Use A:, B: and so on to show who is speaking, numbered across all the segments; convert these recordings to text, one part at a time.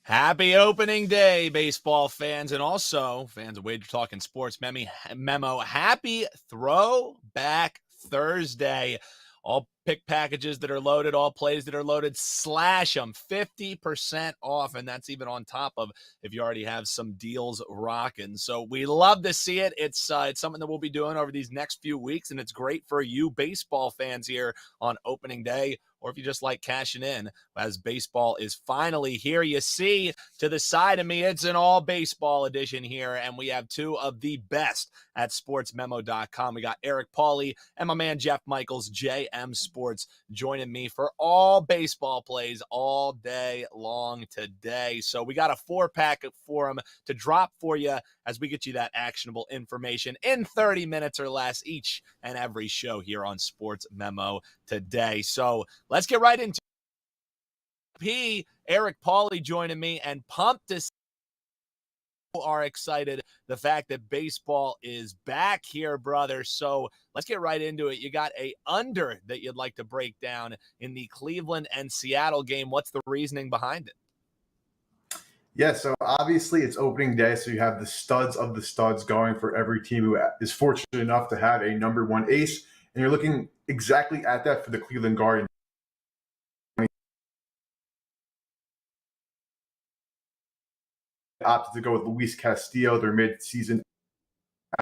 A: Happy opening day, baseball fans, and also fans of Wager Talking Sports Memo. Happy Throwback Thursday. All pick packages that are loaded, all plays that are loaded, slash them 50% off. And that's even on top of if you already have some deals rocking. So we love to see it. It's something that we'll be doing over these next few weeks, and it's great for you baseball fans here on opening day, or if you just like cashing in as baseball is finally here. You see to the side of me, it's an all baseball edition here, and we have two of the best at SportsMemo.com. We got Eric Pauly and my man Jeff Michaels, JM Sports, joining me for all baseball plays all day long today. So we got a 4-pack for them to drop for you as we get you that actionable information in 30 minutes or less each and every show here on Sports Memo Today. So let's get right into Eric Pauly joining me, and pumped to see are excited the fact that baseball is back here, brother. So let's get right into it. You got a under that you'd like to break down in the Cleveland and Seattle game. What's the reasoning behind it?
B: Yeah, so obviously it's opening day, so you have the studs of the studs going for every team who is fortunate enough to have a number one ace, and you're looking exactly at that for the Cleveland Guardians. Opted to go with Luis Castillo, their mid-season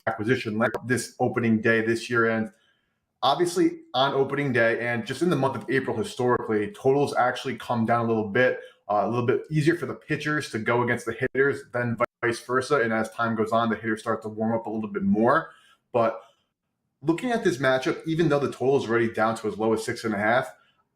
B: acquisition this opening day this year. And obviously on opening day and just in the month of April historically, totals actually come down a little bit easier for the pitchers to go against the hitters than vice versa. And as time goes on, the hitters start to warm up a little bit more. But looking at this matchup, even though the total is already down to as low as 6.5,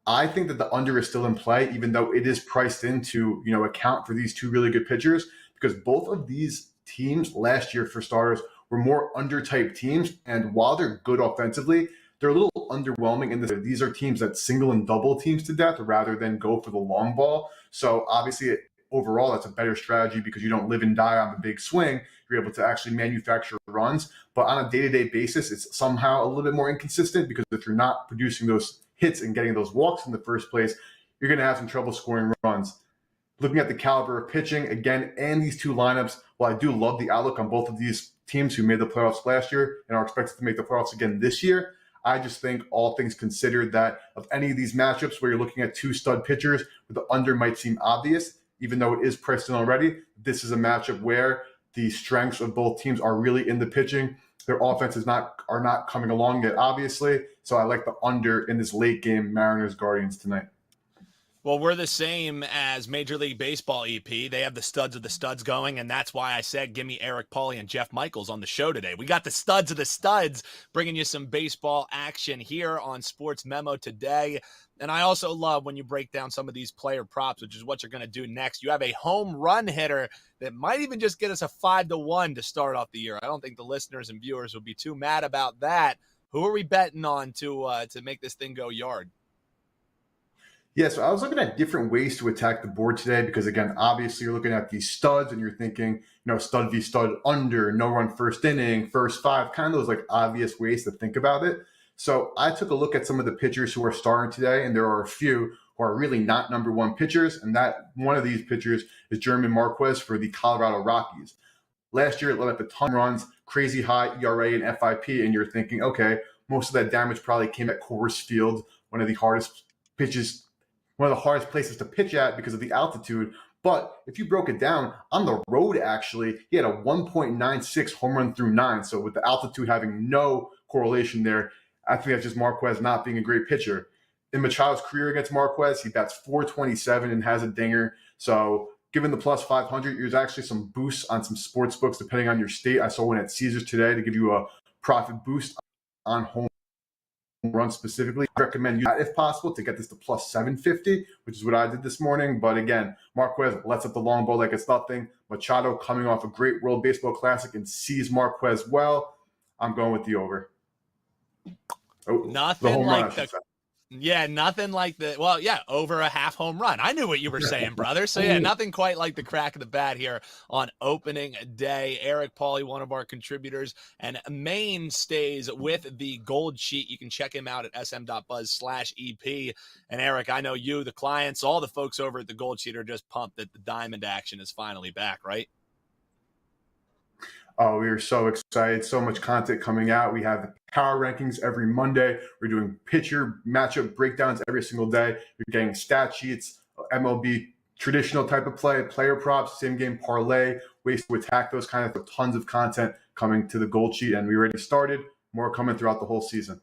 B: I think that the under is still in play, even though it is priced in to account for these two really good pitchers, because both of these teams last year, for starters, were more under type teams. And while they're good offensively, they're a little underwhelming in that these are teams that single and double teams to death rather than go for the long ball. So obviously, overall, that's a better strategy because you don't live and die on the big swing. You're able to actually manufacture runs. But on a day-to-day basis, it's somehow a little bit more inconsistent because if you're not producing those hits and getting those walks in the first place, you're going to have some trouble scoring runs. Looking at the caliber of pitching, again, and these two lineups, while I do love the outlook on both of these teams who made the playoffs last year and are expected to make the playoffs again this year, I just think all things considered that of any of these matchups where you're looking at two stud pitchers, where the under might seem obvious, even though it is priced in already, this is a matchup where the strengths of both teams are really in the pitching. Their offenses are not coming along yet, obviously. So I like the under in this late game Mariners-Guardians tonight.
A: Well, we're the same as Major League Baseball EP. They have the studs of the studs going, and that's why I said give me Eric Pauly and Jeff Michaels on the show today. We got the studs of the studs bringing you some baseball action here on Sports Memo Today. And I also love when you break down some of these player props, which is what you're going to do next. You have a home run hitter that might even just get us a 5-1 to start off the year. I don't think the listeners and viewers will be too mad about that. Who are we betting on to make this thing go yard?
B: Yeah, so I was looking at different ways to attack the board today because, again, obviously you're looking at these studs and you're thinking, stud v stud under, no run first inning, first five, kind of those like obvious ways to think about it. So I took a look at some of the pitchers who are starting today, and there are a few who are really not number one pitchers, and that one of these pitchers is German Marquez for the Colorado Rockies. Last year, it let up a ton of runs, crazy high ERA and FIP, and you're thinking, okay, most of that damage probably came at Coors Field, one of the hardest places to pitch at because of the altitude. But if you broke it down, on the road, actually, he had a 1.96 home run through 9. So with the altitude having no correlation there, I think that's just Marquez not being a great pitcher. In Machado's career against Marquez, he bats .427 and has a dinger. So given the plus 500, there's actually some boosts on some sports books depending on your state. I saw one at Caesars today to give you a profit boost on home run specifically. I recommend you that if possible to get this to plus 750, which is what I did this morning. But again, Marquez lets up the long ball like it's nothing. Machado coming off a great World Baseball Classic and sees Marquez well. I'm going with the over.
A: Nothing like Yeah, nothing like over a half home run. I knew what you were saying, brother. So yeah, nothing quite like the crack of the bat here on opening day. Eric Pauly, one of our contributors and mainstays with the Gold Sheet. You can check him out at sm.buzz/EP. And Eric, I know you, the clients, all the folks over at the Gold Sheet are just pumped that the diamond action is finally back, right?
B: Oh, we are so excited. So much content coming out. We have the power rankings every Monday. We're doing pitcher matchup breakdowns every single day. You're getting stat sheets, MLB traditional type of play, player props, same game parlay, ways to attack those kind of tons of content coming to the Gold Sheet. And we already started. More coming throughout the whole season.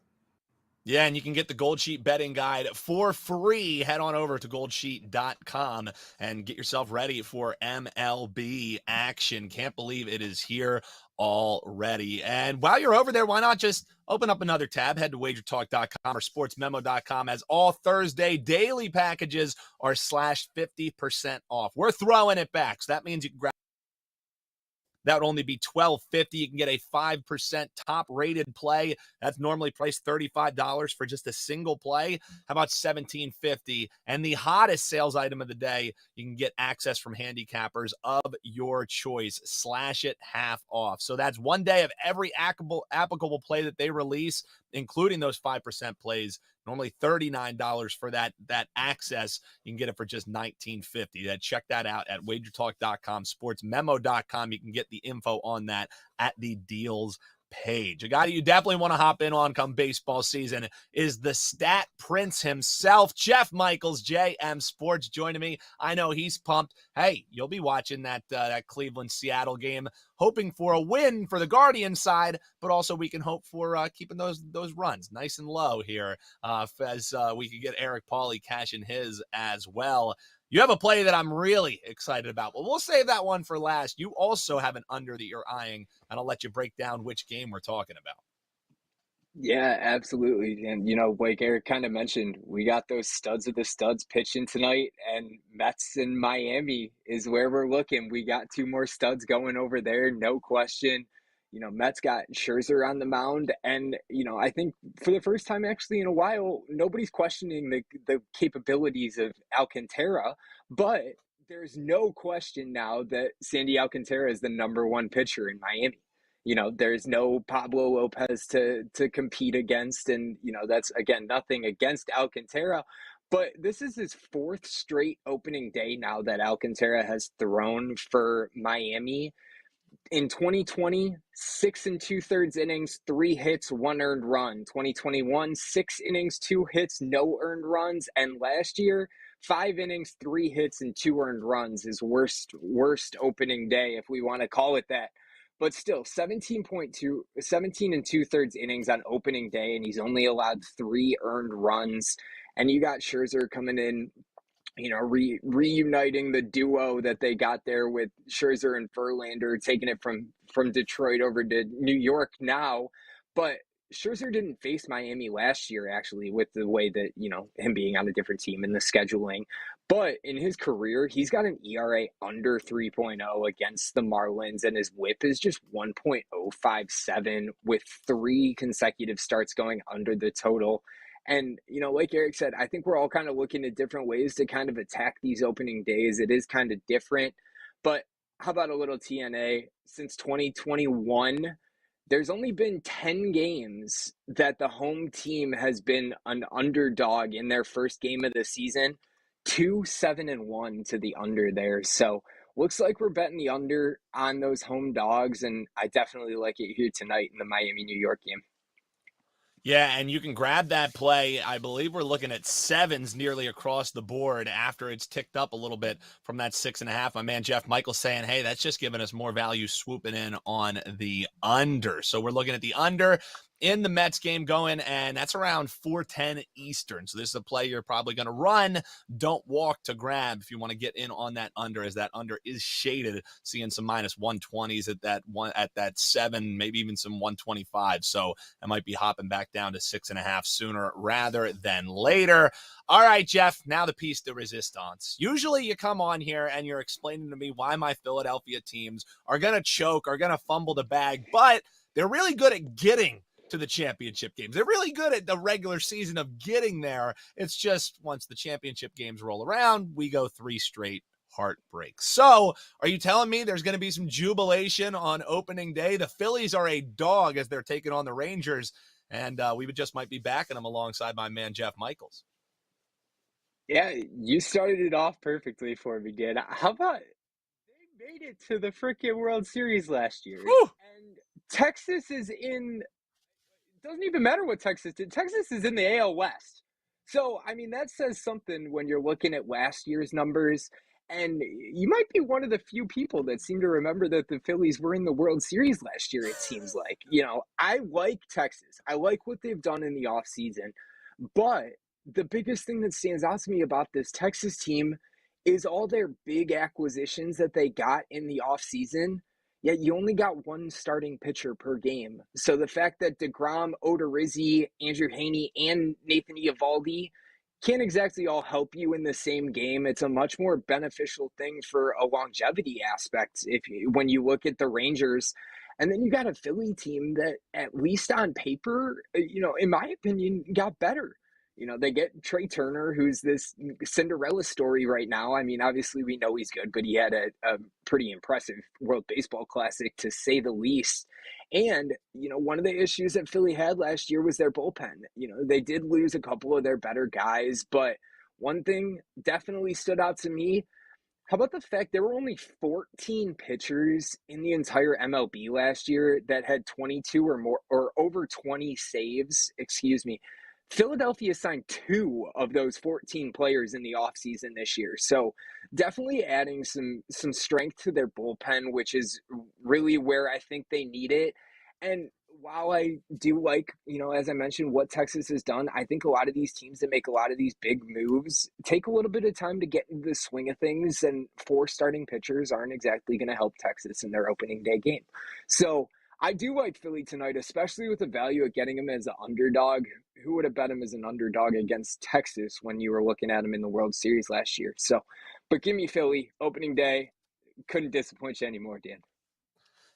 A: Yeah, and you can get the Gold Sheet betting guide for free. Head on over to goldsheet.com and get yourself ready for MLB action. Can't believe it is here already. And while you're over there, why not just open up another tab? Head to wagertalk.com or sportsmemo.com, as all Thursday daily packages are slashed 50% off. We're throwing it back. So that means you can grab. That would only be $12.50. You can get a 5% top-rated play. That's normally priced $35 for just a single play. How about $17.50? And the hottest sales item of the day, you can get access from handicappers of your choice. Slash it half off. So that's one day of every applicable play that they release, including those 5% plays. Normally $39 for that access. You can get it for just $19.50. Check that out at wagertalk.com, sportsmemo.com. You can get the info on that at the deals page. A guy that you definitely want to hop in on come baseball season is the stat prince himself, Jeff Michaels, JM Sports, joining me. I know he's pumped. Hey, you'll be watching that Cleveland-Seattle game, hoping for a win for the Guardian side, but also we can hope for keeping those runs nice and low here as we can get Eric Pauly cashing his as well. You have a play that I'm really excited about, but we'll save that one for last. You also have an under that you're eyeing, and I'll let you break down which game we're talking about.
C: Yeah, absolutely. And, like Eric kind of mentioned, we got those studs of the studs pitching tonight, and Mets in Miami is where we're looking. We got two more studs going over there, no question. Mets got Scherzer on the mound, and, I think for the first time actually in a while, nobody's questioning the capabilities of Alcantara, but there's no question now that Sandy Alcantara is the number one pitcher in Miami. There's no Pablo Lopez to compete against. And, that's, again, nothing against Alcantara. But this is his fourth straight opening day now that Alcantara has thrown for Miami. In 2020, 6 2/3 innings, 3 hits, 1 earned run. 2021, 6 innings, 2 hits, no earned runs. And last year, 5 innings, 3 hits, and 2 earned runs. His worst opening day, if we want to call it that. But still, 17 2/3 innings on opening day, and he's only allowed 3 earned runs. And you got Scherzer coming in, reuniting the duo that they got there with Scherzer and Verlander, taking it from Detroit over to New York now. But Scherzer didn't face Miami last year, actually, with the way that, him being on a different team and the scheduling. But in his career, he's got an ERA under 3.0 against the Marlins, and his whip is just 1.057 with 3 consecutive starts going under the total. And, like Eric said, I think we're all kind of looking at different ways to kind of attack these opening days. It is kind of different. But how about a little TNA? Since 2021, there's only been 10 games that the home team has been an underdog in their first game of the season. 2-7-1 to the under there. So looks like we're betting the under on those home dogs. And I definitely like it here tonight in the Miami-New York game.
A: Yeah, and you can grab that play. I believe we're looking at 7s nearly across the board after it's ticked up a little bit from that 6.5. My man Jeff Michaels saying, hey, that's just giving us more value swooping in on the under. So we're looking at the under in the Mets game going, and that's around 4:10 Eastern. So this is a play you're probably going to run. Don't walk to grab if you want to get in on that under, as that under is shaded, seeing some minus 120s at that 7, maybe even some 125. So I might be hopping back down to 6.5 sooner rather than later. All right, Jeff, now the piece de resistance. Usually you come on here and you're explaining to me why my Philadelphia teams are going to choke, are going to fumble the bag, but they're really good at getting to the championship games. They're really good at the regular season of getting there. It's just once the championship games roll around, we go 3 straight heartbreaks. So are you telling me there's going to be some jubilation on opening day? The Phillies are a dog as they're taking on the Rangers, and we just might be backing them alongside my man, Jeff Michaels.
C: Yeah, you started it off perfectly for me, Dan. How about they made it to the freaking World Series last year?
A: Whew.
C: And Texas is in, it doesn't even matter what Texas did. Texas is in the AL West. So, I mean, that says something when you're looking at last year's numbers. And you might be one of the few people that seem to remember that the Phillies were in the World Series last year, it seems like. I like Texas. I like what they've done in the offseason. But the biggest thing that stands out to me about this Texas team is all their big acquisitions that they got in the offseason. Yet you only got one starting pitcher per game. So the fact that DeGrom, Odorizzi, Andrew Haney, and Nathan Eovaldi can't exactly all help you in the same game. It's a much more beneficial thing for a longevity aspect when you look at the Rangers. And then you got a Philly team that, at least on paper, in my opinion, got better. They get Trey Turner, who's this Cinderella story right now. I mean, obviously we know he's good, but he had a pretty impressive World Baseball Classic, to say the least. And, one of the issues that Philly had last year was their bullpen. They did lose a couple of their better guys, but one thing definitely stood out to me. How about the fact there were only 14 pitchers in the entire MLB last year that had 22 or more, or over 20 saves, excuse me. Philadelphia signed 2 of those 14 players in the offseason this year. So definitely adding some strength to their bullpen, which is really where I think they need it. And while I do like, as I mentioned, what Texas has done, I think a lot of these teams that make a lot of these big moves take a little bit of time to get into the swing of things, and 4 starting pitchers aren't exactly going to help Texas in their opening day game. So I do like Philly tonight, especially with the value of getting him as an underdog. Who would have bet him as an underdog against Texas when you were looking at him in the World Series last year? So, but give me Philly opening day. Couldn't disappoint you anymore, Dan.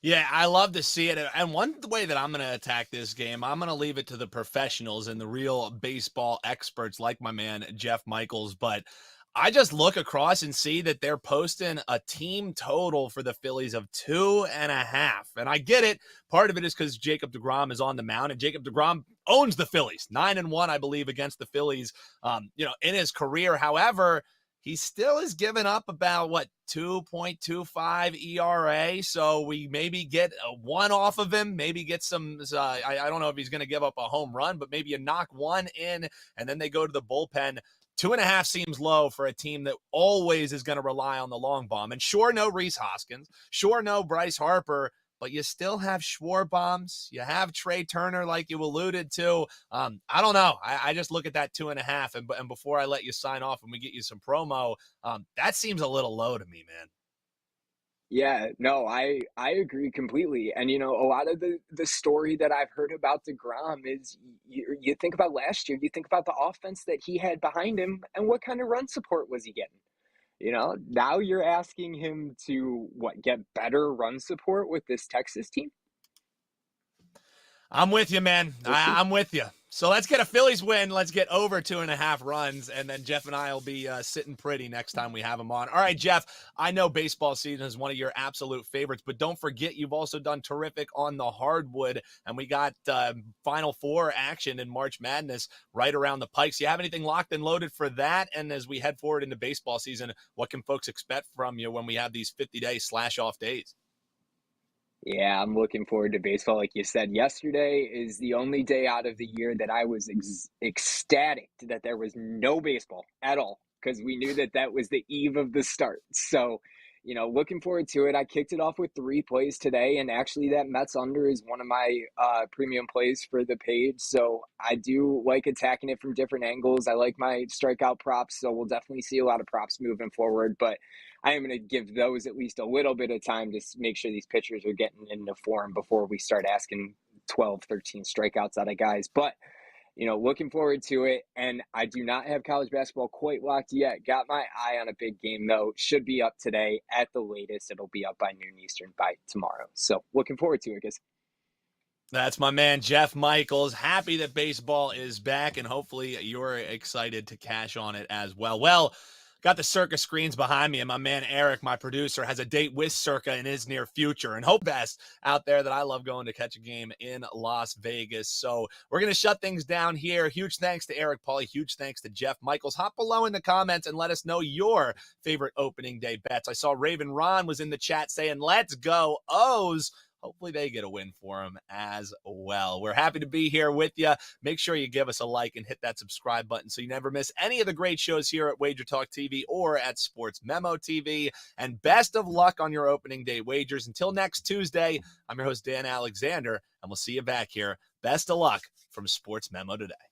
A: Yeah, I love to see it. And one way that I'm going to attack this game, I'm going to leave it to the professionals and the real baseball experts like my man, Jeff Michaels. But I just look across and see that they're posting a team total for the Phillies of 2.5. And I get it. Part of it is because Jacob deGrom is on the mound, and Jacob deGrom owns the Phillies. 9-1, I believe, against the Phillies, in his career. However, he still is giving up about 2.25 ERA. So we maybe get a 1 off of him, maybe get some, I don't know if he's going to give up a home run, but maybe you knock 1 in and then they go to the bullpen. 2.5 seems low for a team that always is going to rely on the long bomb. And sure, no Rhys Hoskins, sure, no Bryce Harper, but you still have Schwarbombs. You have Trey Turner, like you alluded to. I don't know. I just look at that 2.5, and before I let you sign off and we get you some promo, that seems a little low to me, man.
C: Yeah, no, I agree completely. And a lot of the story that I've heard about DeGrom is you think about last year, you think about the offense that he had behind him, and what kind of run support was he getting? Now you're asking him to get better run support with this Texas team?
A: I'm with you, man. I'm with you. So let's get a Phillies win. Let's get over 2.5 runs, and then Jeff and I will be sitting pretty next time we have him on. All right, Jeff, I know baseball season is one of your absolute favorites, but don't forget you've also done terrific on the hardwood, and we got Final Four action in March Madness right around the pike. So you have anything locked and loaded for that? And as we head forward into baseball season, what can folks expect from you when we have these 50-day slash-off days?
C: Yeah, I'm looking forward to baseball. Like you said, yesterday is the only day out of the year that I was ecstatic that there was no baseball at all, because we knew that that was the eve of the start. So, looking forward to it. I kicked it off with 3 plays today, and actually that Mets under is one of my premium plays for the page. So I do like attacking it from different angles. I like my strikeout props, so we'll definitely see a lot of props moving forward. But I am going to give those at least a little bit of time to make sure these pitchers are getting into form before we start asking 12, 13 strikeouts out of guys. But, looking forward to it. And I do not have college basketball quite locked yet. Got my eye on a big game, though. Should be up today at the latest. It'll be up by noon Eastern by tomorrow. So looking forward to it, guys.
A: That's my man, Jeff Michaels. Happy that baseball is back, and hopefully you're excited to cash on it as well. Well, got the Circa screens behind me, and my man Eric, my producer, has a date with Circa in his near future. And hope best out there that I love going to catch a game in Las Vegas. So we're going to shut things down here. Huge thanks to Eric, Pauly. Huge thanks to Jeff Michaels. Hop below in the comments and let us know your favorite opening day bets. I saw Raven Ron was in the chat saying, let's go O's. Hopefully they get a win for them as well. We're happy to be here with you. Make sure you give us a like and hit that subscribe button so you never miss any of the great shows here at Wager Talk TV or at Sports Memo TV. And best of luck on your opening day wagers. Until next Tuesday, I'm your host, Dan Alexander, and we'll see you back here. Best of luck from Sports Memo Today.